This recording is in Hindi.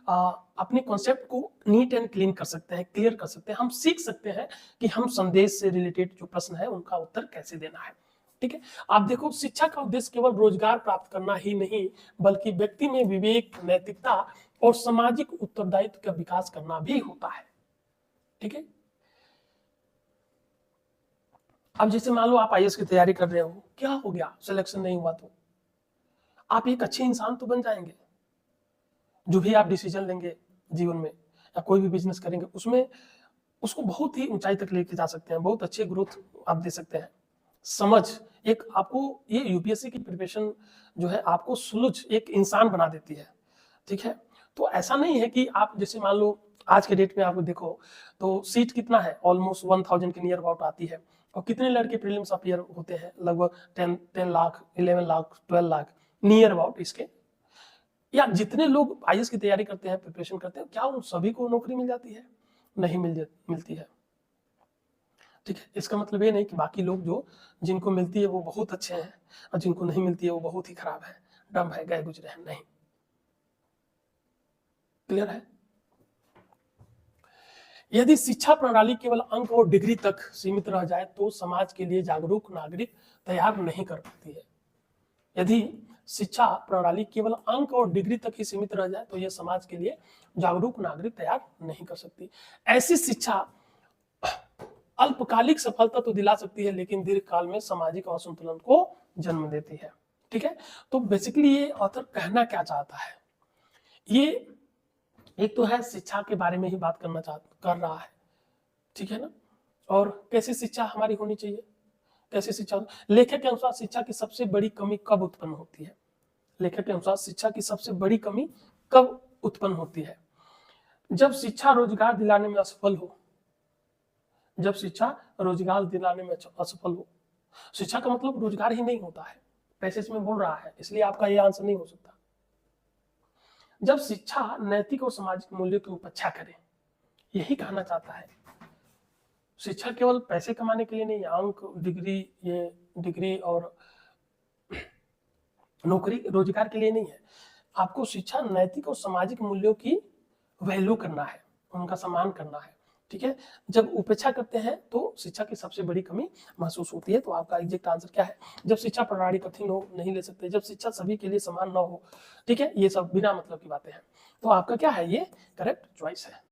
अपने कॉन्सेप्ट को नीट एंड क्लीन कर सकते हैं, क्लियर कर सकते हैं। हम सीख सकते हैं कि हम संदेश से रिलेटेड जो प्रश्न है उनका उत्तर कैसे देना है। ठीक है, आप देखो शिक्षा का उद्देश्य केवल रोजगार प्राप्त करना ही नहीं बल्कि व्यक्ति में विवेक, नैतिकता और सामाजिक उत्तरदायित्व का विकास करना भी होता है। ठीक है, अब जैसे मान लो आप आईएएस की तैयारी कर रहे हो, क्या हो गया सिलेक्शन नहीं हुआ तो आप एक अच्छे इंसान तो बन जाएंगे। जो भी आप डिसीजन लेंगे जीवन में या कोई भी बिजनेस करेंगे उसमें उसको बहुत ही ऊंचाई तक लेके जा सकते हैं, बहुत अच्छे ग्रोथ आप दे सकते हैं। समझ एक आपको ये यूपीएससी की प्रिपरेशन जो है आपको सुलझ एक इंसान बना देती है। ठीक है, तो ऐसा नहीं है कि आप जैसे मान लो आज के डेट में आप देखो तो सीट कितना है, ऑलमोस्ट 1000 के नियर अबाउट आती है और कितने लड़के प्रीलिम्स अपीयर होते हैं, लगभग 10 लाख, 11 लाख, 12 लाख नियर अबाउट इसके। या जितने लोग आईएएस की तैयारी करते हैं, प्रिपरेशन करते हैं, क्या उन सभी को नौकरी मिल जाती है? नहीं मिलती है। ठीक है, इसका मतलब ये नहीं कि बाकी लोग जो जिनको मिलती है वो बहुत अच्छे हैं और जिनको नहीं मिलती है वो बहुत ही खराब है, डम है, गए गुजरे हैं, नहीं। क्लियर है? यदि शिक्षा प्रणाली केवल अंक और डिग्री तक सीमित रह जाए तो समाज के लिए जागरूक नागरिक तैयार नहीं कर पाती है। यदि शिक्षा प्रणाली केवल अंक और डिग्री तक ही सीमित रह जाए तो यह समाज के लिए जागरूक नागरिक तैयार नहीं कर सकती। ऐसी शिक्षा अल्पकालिक सफलता तो दिला सकती है लेकिन दीर्घकाल में सामाजिक असंतुलन को जन्म देती है। ठीक है, तो बेसिकली ये ऑथर कहना क्या चाहता है, ये एक तो है शिक्षा के बारे में ही बात कर रहा है। ठीक है ना, और कैसी शिक्षा हमारी होनी चाहिए, कैसी शिक्षा। लेखक के अनुसार शिक्षा की सबसे बड़ी कमी कब उत्पन्न होती है? लेखक के अनुसार शिक्षा की सबसे बड़ी कमी कब उत्पन्न होती है? जब शिक्षा रोजगार दिलाने में असफल हो। जब शिक्षा रोजगार दिलाने में असफल हो। शिक्षा का मतलब रोजगार ही नहीं होता है, पैसेज में बोल रहा है, इसलिए आपका ये आंसर नहीं हो सकता। जब शिक्षा नैतिक और सामाजिक मूल्यों की उपेक्षा करे, यही कहना चाहता है। शिक्षा केवल पैसे कमाने के लिए नहीं, अंक, डिग्री और नौकरी, रोजगार के लिए नहीं है। आपको शिक्षा नैतिक और सामाजिक मूल्यों की वैल्यू करना है, उनका सम्मान करना है। ठीक है, जब उपेक्षा करते हैं तो शिक्षा की सबसे बड़ी कमी महसूस होती है। तो आपका एग्जैक्ट आंसर क्या है? जब शिक्षा प्रणाली कठिन हो, नहीं ले सकते, जब शिक्षा सभी के लिए समान न हो। ठीक है, ये सब बिना मतलब की बातें हैं। तो आपका क्या है, ये करेक्ट चॉइस है।